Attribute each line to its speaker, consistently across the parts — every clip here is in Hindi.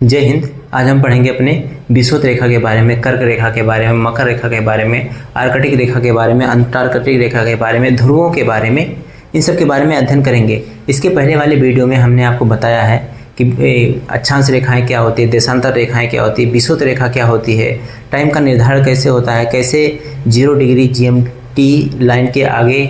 Speaker 1: जय हिंद। आज हम पढ़ेंगे अपने विषुवत रेखा के बारे में, कर्क रेखा के बारे में, मकर रेखा के बारे में, आर्कटिक रेखा के बारे में, अंटार्कटिक रेखा के बारे में, ध्रुवों के बारे में, इन सब के बारे में अध्ययन करेंगे। इसके पहले वाले वीडियो में हमने आपको बताया है कि अक्षांश रेखाएं क्या होती है, देशांतर रेखाएं क्या होती है, विषुवत रेखा क्या होती है, टाइम का निर्धारण कैसे होता है, कैसे 0 डिग्री GMT लाइन के आगे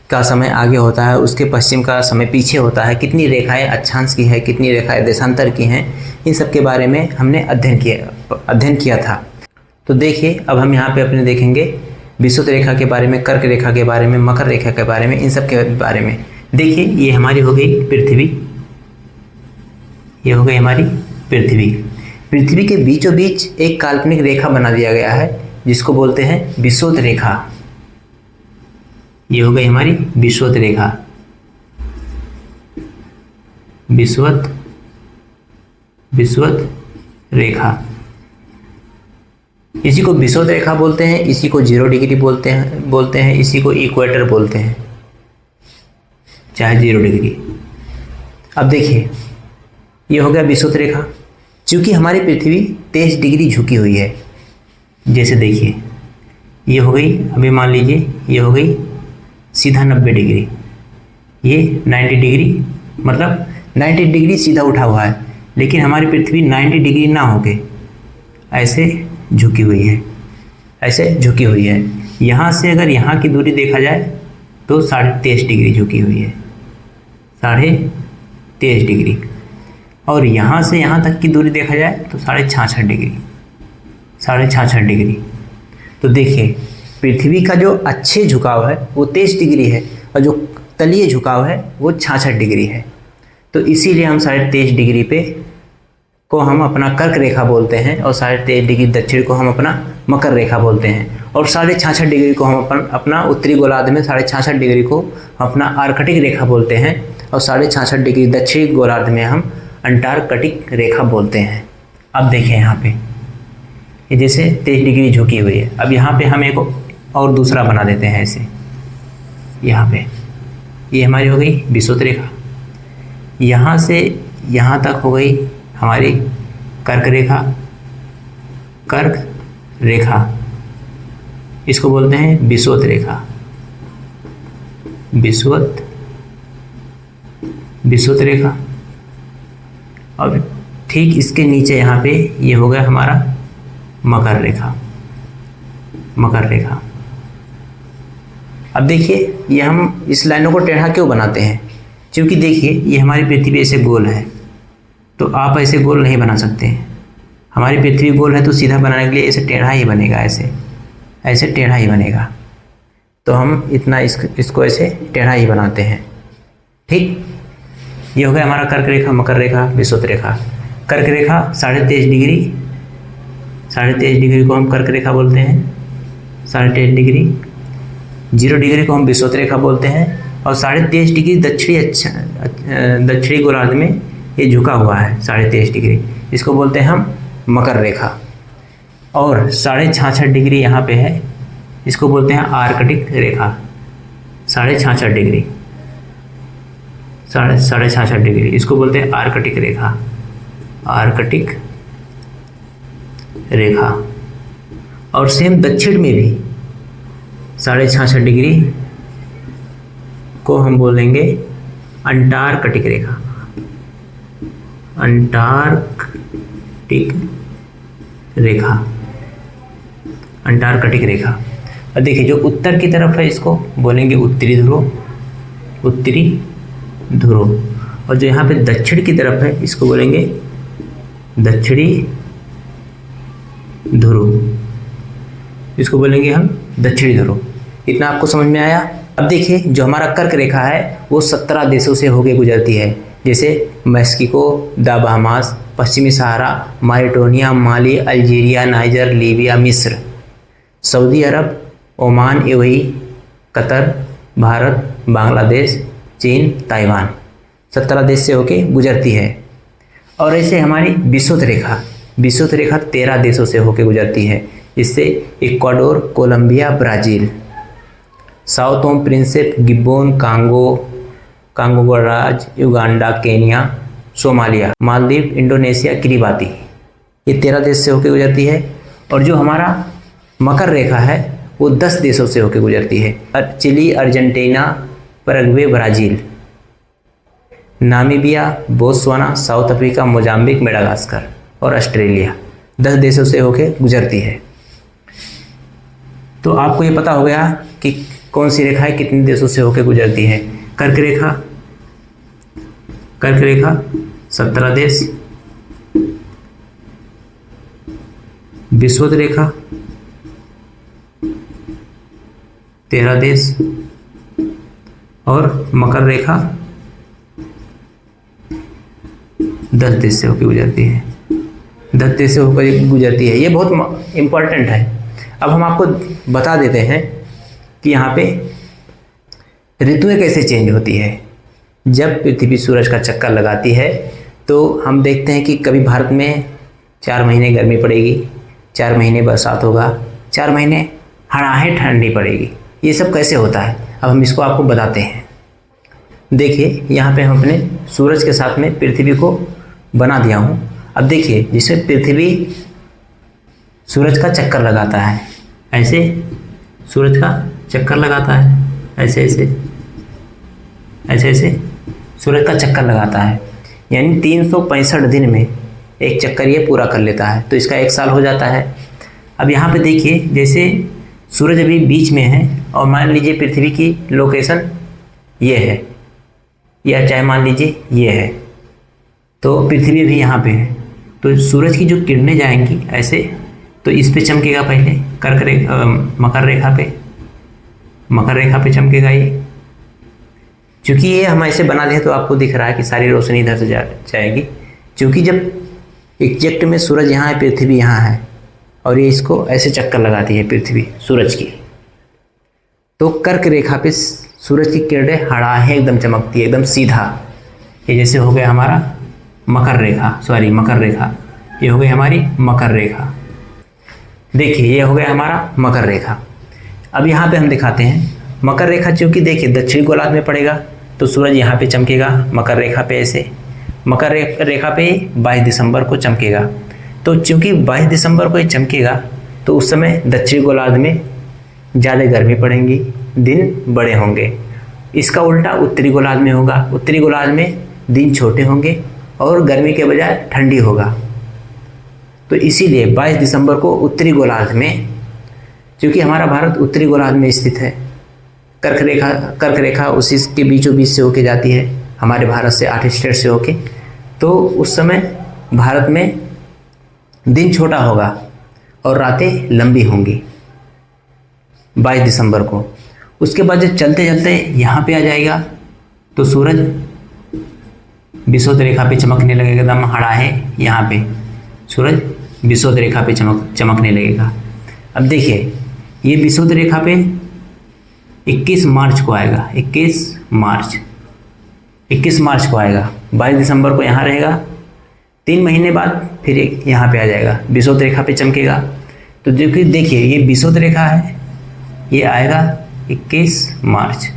Speaker 1: का समय आगे होता है, उसके पश्चिम का समय पीछे होता है, कितनी रेखाएं अक्षांश की है, कितनी रेखाएं देशांतर की हैं, इन सब के बारे में हमने अध्ययन किया था। तो देखिए, अब हम यहाँ पे अपने देखेंगे विषुवत रेखा के बारे में, कर्क रेखा के बारे में, मकर रेखा के बारे में, इन सब के बारे में। देखिए, ये हमारी हो गई पृथ्वी, ये हो गई हमारी पृथ्वी। पृथ्वी के बीचों बीच एक काल्पनिक रेखा बना दिया गया है जिसको बोलते हैं विषुवत रेखा। ये हो गई हमारी विषुवत रेखा, विषुवत रेखा। इसी को विषुवत रेखा बोलते हैं, इसी को 0 डिग्री बोलते हैं, इसी को इक्वेटर बोलते हैं, चाहे 0 डिग्री। अब देखिए, ये हो गया विषुवत रेखा। चूंकि हमारी पृथ्वी 23 डिग्री झुकी हुई है, जैसे देखिए ये हो गई, अभी मान लीजिए ये हो गई सीधा 90 डिग्री, ये 90 डिग्री, मतलब 90 डिग्री सीधा उठा हुआ है, लेकिन हमारी पृथ्वी 90 डिग्री ना होके ऐसे झुकी हुई है, ऐसे झुकी हुई है। यहाँ से अगर यहाँ की दूरी देखा जाए तो 23.5 डिग्री झुकी हुई है, 23.5 डिग्री। और यहाँ से यहाँ तक की दूरी देखा जाए तो 66.5 डिग्री, 66.5 डिग्री। तो देखिए, पृथ्वी का जो अच्छे झुकाव है वो 23 डिग्री है और जो तलीय झुकाव है वो 66 डिग्री है। तो इसीलिए हम 23.5 डिग्री पे को हम अपना कर्क रेखा बोलते हैं और 23.5 डिग्री दक्षिण को हम अपना मकर रेखा बोलते हैं, और 66.5 डिग्री को हम अपना उत्तरी गोलार्ध में 66.5 डिग्री को अपना आर्कटिक रेखा बोलते हैं, और 66.5 डिग्री दक्षिणी गोलार्ध में हम अंटार्कटिक रेखा बोलते हैं। अब देखें यहाँ पे, ये जैसे 23 डिग्री झुकी हुई है। अब यहाँ पे हम एक और दूसरा बना देते हैं ऐसे, यहाँ पे ये हमारी हो गई विषुवत रेखा। यहाँ से यहाँ तक हो गई हमारी कर्क रेखा, इसको बोलते हैं विषुवत रेखा, विषुवत रेखा। अब ठीक इसके नीचे यहाँ पे ये हो गया हमारा मकर रेखा। अब देखिए, ये हम इस लाइनों को टेढ़ा क्यों बनाते हैं? क्योंकि देखिए, ये हमारी पृथ्वी ऐसे गोल है, तो आप ऐसे गोल नहीं बना सकते। हमारी पृथ्वी गोल है तो सीधा बनाने के लिए ऐसे टेढ़ा ही बनेगा, ऐसे टेढ़ा ही बनेगा। तो हम इतना इसको ऐसे टेढ़ा ही बनाते हैं। ठीक, ये हो गया हमारा कर्क रेखा, मकर रेखा, विषुवत रेखा। कर्क रेखा 23.5 डिग्री को हम कर्क रेखा बोलते हैं, 23.5 डिग्री। 0 डिग्री को हम विषुवत रेखा बोलते हैं, और 23.5 डिग्री दक्षिणी गोलार्ध में ये झुका हुआ है 23.5 डिग्री, इसको बोलते हैं हम मकर रेखा। और 66.5 डिग्री यहाँ पे है, इसको बोलते हैं आर्कटिक रेखा, 66.5 डिग्री, 66.5 डिग्री, इसको बोलते हैं आर्कटिक रेखा, आर्कटिक रेखा। और सेम दक्षिण में भी 66.5 डिग्री को हम बोलेंगे अंटार्कटिक रेखा, अंटार्कटिक रेखा। और देखिए, जो उत्तर की तरफ है इसको बोलेंगे उत्तरी ध्रुव, और जो यहाँ पे दक्षिण की तरफ है इसको बोलेंगे दक्षिणी ध्रुव, इसको बोलेंगे हम दक्षिणी ध्रुव। इतना आपको समझ में आया? अब देखिए, जो हमारा कर्क रेखा है वो 17 देशों से होकर गुजरती है, जैसे मैक्सिको, द बहामास, पश्चिमी Sahara, Mauritania, Mali, Algeria, Niger, Libya, मिस्र, सऊदी अरब, Oman, UAE, Qatar, Bharat, Bangladesh, चीन, ताइवान, 17 देश से होके गुजरती है। और ऐसे हमारी विषुवत रेखा 13 देशों से होके गुजरती है, इससे Ecuador, Colombia, Brazil, Sao Tome Principe, Gabon, Congo गणराज्य, Uganda, Kenya, Somalia, Maldives, Indonesia, Kiribati, ये 13 देश से होकर गुजरती है। और जो हमारा मकर रेखा है वो 10 देशों से होकर गुजरती है। Chile, Argentina, Paraguay, Brazil, Namibia, Botswana, South Africa, Mozambique, Madagascar और ऑस्ट्रेलिया, 10 देशों से होकर गुजरती है। तो आपको ये पता हो गया कि कौन सी रेखाएं कितने देशों से होकर गुजरती है। कर्क रेखा 17 देश, विषुवत रेखा 13 देश और मकर रेखा 10 देश से होकर गुजरती है। 10 देश से होकर गुजरती है, ये बहुत इम्पोर्टेंट है। अब हम आपको बता देते हैं कि यहाँ पे ऋतुएं कैसे चेंज होती है। जब पृथ्वी सूरज का चक्कर लगाती है तो हम देखते हैं कि कभी भारत में 4 महीने गर्मी पड़ेगी, 4 महीने बरसात होगा, 4 महीने हड़ाहे ठंडी पड़ेगी। ये सब कैसे होता है, अब हम इसको आपको बताते हैं। देखिए यहाँ पे हम अपने सूरज के साथ में पृथ्वी को बना दिया हूँ। अब देखिए जिससे पृथ्वी सूरज का चक्कर लगाता है, ऐसे सूरज का चक्कर लगाता है, ऐसे ऐसे सूरज का चक्कर लगाता है, यानी 365 दिन में एक चक्कर ये पूरा कर लेता है, तो इसका 1 साल हो जाता है। अब यहाँ पे देखिए जैसे सूरज अभी बीच में है और मान लीजिए पृथ्वी की लोकेशन ये है, या चाहे मान लीजिए ये है, तो पृथ्वी भी यहाँ पे है, तो सूरज की जो किरणें जाएंगी ऐसे, तो इस पे चमकेगा पहले मकर रेखा पे चमकेगा ये। क्योंकि ये हम ऐसे बना दें तो आपको दिख रहा है कि सारी रोशनी इधर से जाएगी। क्योंकि जब एग्जैक्ट में सूरज यहाँ है, पृथ्वी यहाँ है, और ये इसको ऐसे चक्कर लगाती है पृथ्वी सूरज की, तो कर्क रेखा पे सूरज की किरणें हड़ाहे एकदम चमकती है, एकदम सीधा। ये जैसे हो गया हमारा मकर रेखा, ये हो गई हमारी मकर रेखा। देखिए ये हो गया हमारा मकर रेखा। अब यहाँ पे हम दिखाते हैं मकर रेखा, चूँकि देखिए दक्षिणी गोलार्ध में पड़ेगा तो सूरज यहाँ पे चमकेगा मकर रेखा पे, ऐसे मकर रेखा पे 22 दिसंबर को चमकेगा। तो चूँकि 22 दिसंबर को ये चमकेगा तो उस समय दक्षिणी गोलार्ध में ज़्यादा गर्मी पड़ेंगी, दिन बड़े होंगे। इसका उल्टा उत्तरी गोलार्ध में होगा, उत्तरी गोलार्ध में दिन छोटे होंगे और गर्मी के बजाय ठंडी होगा। तो इसीलिए 22 दिसंबर को उत्तरी गोलार्ध में, क्योंकि हमारा भारत उत्तरी गोलार्ध में स्थित है, कर्क रेखा उसी के बीचों बीच से होके जाती है हमारे भारत से, 8 स्टेट से होके, तो उस समय भारत में दिन छोटा होगा और रातें लंबी होंगी 22 दिसंबर को। उसके बाद जब चलते चलते यहाँ पे आ जाएगा तो सूरज विषुवत रेखा पे चमकने लगेगा, एकदम हड़ाहे यहाँ पे सूरज विषुवत रेखा पे चमकने लगेगा। अब देखिए ये विषुवत रेखा पे 21 मार्च को आएगा, 21 मार्च को आएगा, 22 दिसंबर को यहाँ रहेगा, 3 महीने बाद फिर यहाँ पे आ जाएगा, विषुवत रेखा पे चमकेगा। तो देखिए ये विषुवत रेखा है, ये आएगा 21 मार्च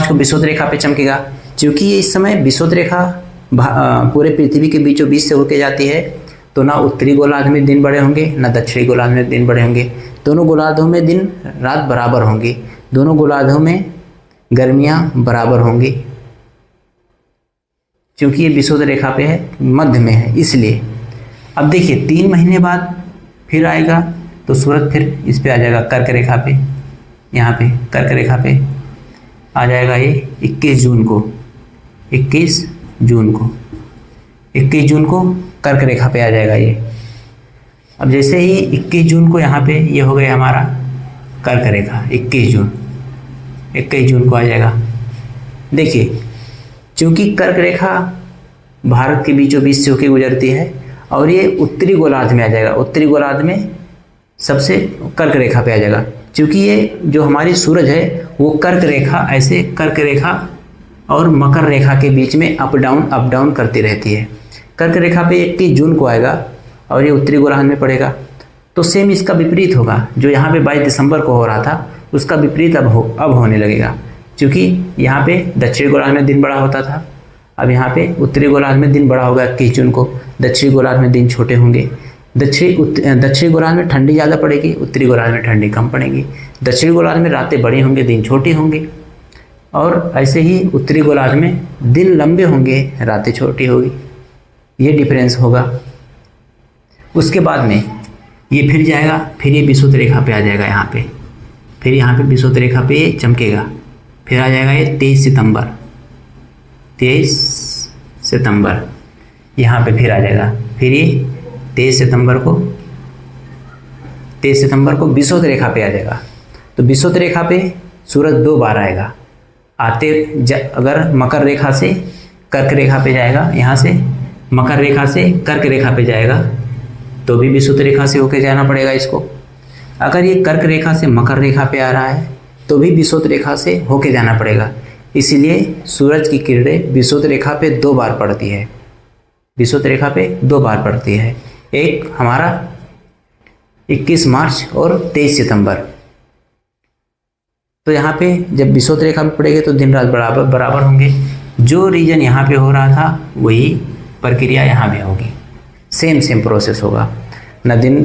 Speaker 1: को विषुवत रेखा पे चमकेगा। क्योंकि ये इस समय विषुवत रेखा पूरे पृथ्वी के बीचों बीच से होके जाती है, तो ना उत्तरी गोलार्ध में दिन बड़े होंगे ना दक्षिणी गोलार्ध में दिन बड़े होंगे, दोनों गोलार्धों में दिन रात बराबर होंगी, दोनों गोलार्धों में गर्मियाँ बराबर होंगी। क्योंकि ये विषुवत रेखा पे है, मध्य में है, इसलिए। अब देखिए 3 महीने बाद फिर आएगा तो सूरज फिर इस पे आ जाएगा कर्क रेखा पे, यहाँ पे कर्क रेखा पे आ जाएगा ये 21 जून को कर्क रेखा पे आ जाएगा ये। अब जैसे ही 21 जून को यहाँ पे ये हो गया हमारा कर्क रेखा, 21 जून को आ जाएगा। देखिए चूँकि कर्क रेखा भारत के बीचों बीच से होकर गुजरती है और ये उत्तरी गोलार्ध में आ जाएगा, उत्तरी गोलार्ध में सबसे कर्क रेखा पे आ जाएगा। क्योंकि ये जो हमारी सूरज है वो कर्क रेखा और मकर रेखा के बीच में अप डाउन करती रहती है। कर्क रेखा पे 21 जून को आएगा और ये उत्तरी गोलार्ध में पड़ेगा। तो सेम इसका विपरीत होगा, जो यहाँ पे 22 दिसंबर को हो रहा था उसका विपरीत अब होने लगेगा। क्योंकि यहाँ पे दक्षिणी गोलार्ध में दिन बड़ा होता था अब यहाँ पे उत्तरी गोलार्ध में दिन बड़ा होगा 21 जून को, दक्षिणी गोलार्ध में दिन छोटे होंगे। दक्षिणी गोलार्ध में ठंडी ज़्यादा पड़ेगी, उत्तरी गोलार्ध में ठंडी कम पड़ेगी। दक्षिणी गोलार्ध में रातें बड़ी होंगी, दिन छोटी होंगी, और ऐसे ही उत्तरी गोलार्ध में दिन लंबे होंगे, रातें छोटी होगी। ये डिफरेंस होगा। उसके बाद में ये फिर जाएगा, फिर ये विषुवत रेखा पे आ जाएगा यहाँ पे, फिर यहाँ पे विषुवत रेखा पे ये चमकेगा, फिर आ जाएगा ये 23 सितंबर यहाँ पे फिर आ जाएगा। फिर ये 23 सितंबर को विषुवत रेखा पे आ जाएगा। तो विषुवत रेखा पे सूरज 2 बार आएगा। अगर मकर रेखा से कर्क रेखा पे जाएगा, यहाँ से मकर रेखा से कर्क रेखा पे जाएगा तो भी विषुवत रेखा से होके जाना पड़ेगा इसको। अगर ये कर्क रेखा से मकर रेखा पे आ रहा है तो भी विषुवत रेखा से होके जाना पड़ेगा। इसीलिए सूरज की किरणें विषुवत रेखा पे 2 बार पड़ती है, विषुवत रेखा पे 2 बार पड़ती है। एक हमारा 21 मार्च और 23 सितंबर। तो यहाँ पे जब विषुवत रेखा पे पड़ेगी तो दिन रात बराबर होंगे। जो रीजन यहाँ पे हो रहा था वही प्रक्रिया यहाँ भी होगी, सेम प्रोसेस होगा। न दिन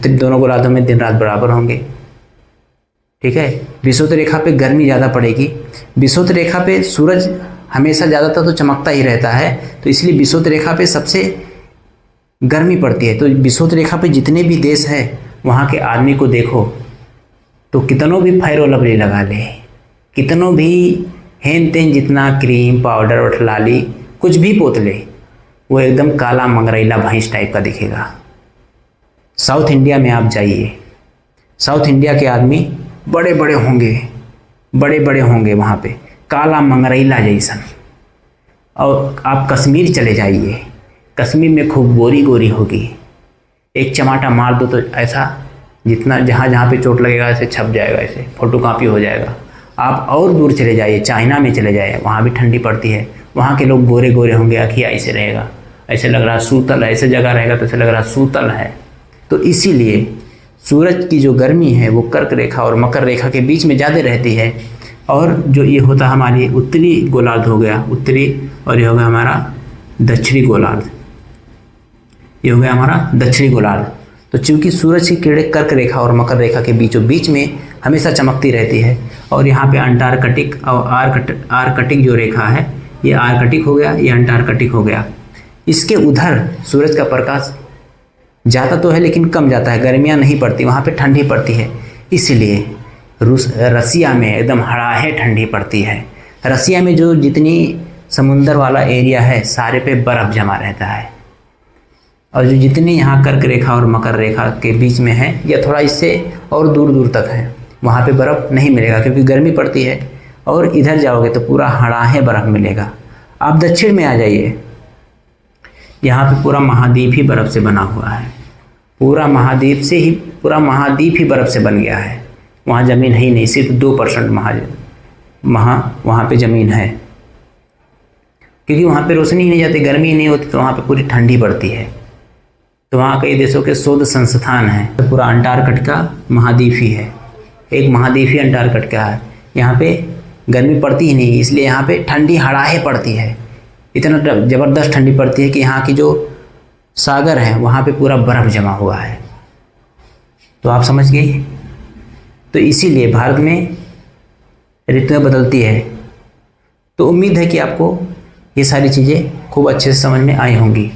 Speaker 1: दोनों गोलार्धों में दिन रात बराबर होंगे, ठीक है। विषुवत रेखा पे गर्मी ज़्यादा पड़ेगी। विषुवत रेखा पे सूरज हमेशा ज़्यादातर तो चमकता ही रहता है, तो इसलिए विषुवत रेखा पे सबसे गर्मी पड़ती है। तो विषुवत रेखा पे जितने भी देश हैं वहाँ के आदमी को देखो तो कितनों भी फैरो लवली लगा ले, कितनों भी हेन तेन जितना क्रीम पाउडर वठलाली कुछ भी पोत ले, वो एकदम काला मंगरैला भैंस टाइप का दिखेगा। साउथ इंडिया में आप जाइए, साउथ इंडिया के आदमी बड़े बड़े होंगे वहाँ पे, काला मंगरैला जैसन। और आप कश्मीर चले जाइए, कश्मीर में खूब गोरी होगी, एक चमाटा मार दो तो ऐसा जितना जहाँ पे चोट लगेगा ऐसे छप जाएगा, ऐसे फोटो कॉपी हो जाएगा। आप और दूर चले जाइए, चाइना में चले जाइए, वहाँ भी ठंडी पड़ती है, वहाँ के लोग गोरे होंगे, अखिया ऐसे रहेगा, ऐसे लग रहा सूतल, ऐसे जगह रहेगा तो ऐसे लग रहा सूतल है। तो इसीलिए सूरज की जो गर्मी है वो कर्क रेखा और मकर रेखा के बीच में ज़्यादा रहती है। और जो ये होता है हमारी उत्तरी गोलार्ध हो गया उत्तरी, और ये हो गया हमारा दक्षिणी गोलार्ध, ये हो गया हमारा दक्षिणी गोलार्ध। तो चूँकि सूरज की किरणें कर्क रेखा और मकर रेखा के बीचों बीच में हमेशा चमकती रहती है, और यहाँ पे अंटार्कटिक और आर्कटिक जो रेखा है ये आर्कटिक हो गया, ये अंटार्कटिक हो गया। इसके उधर सूरज का प्रकाश जाता तो है लेकिन कम जाता है, गर्मियाँ नहीं पड़ती, वहाँ पे ठंडी पड़ती है। इसलिए रसिया में एकदम हड़ाहे ठंडी पड़ती है। रसिया में जो जितनी समुंदर वाला एरिया है सारे पे बर्फ़ जमा रहता है, और जो जितने यहाँ कर्क रेखा और मकर रेखा के बीच में है या थोड़ा इससे और दूर तक है वहाँ पे बर्फ़ नहीं मिलेगा क्योंकि गर्मी पड़ती है। और इधर जाओगे तो पूरा हड़ाहे बर्फ़ मिलेगा। आप दक्षिण में आ जाइए, यहाँ पे पूरा महाद्वीप ही बर्फ़ से बना हुआ है, पूरा महाद्वीप ही बर्फ़ से बन गया है। वहाँ ज़मीन है ही नहीं, सिर्फ 2% वहाँ पे ज़मीन है, क्योंकि वहाँ पे रोशनी ही नहीं जाती, गर्मी ही नहीं होती, तो वहाँ पे पूरी ठंडी पड़ती है। तो वहाँ कई देशों के शोध संस्थान हैं। तो पूरा अंटार्कटिका महाद्वीप ही है, एक महाद्वीप ही अंटार्कटिका है। यहाँ पे गर्मी पड़ती ही नहीं, इसलिए यहाँ पे ठंडी हड़ाहे पड़ती है, इतना ज़बरदस्त ठंडी पड़ती है कि यहाँ की जो सागर है वहाँ पे पूरा बर्फ़ जमा हुआ है। तो आप समझ गए। तो इसीलिए भारत में ऋतुएं बदलती है। तो उम्मीद है कि आपको ये सारी चीज़ें खूब अच्छे से समझ में आई होंगी।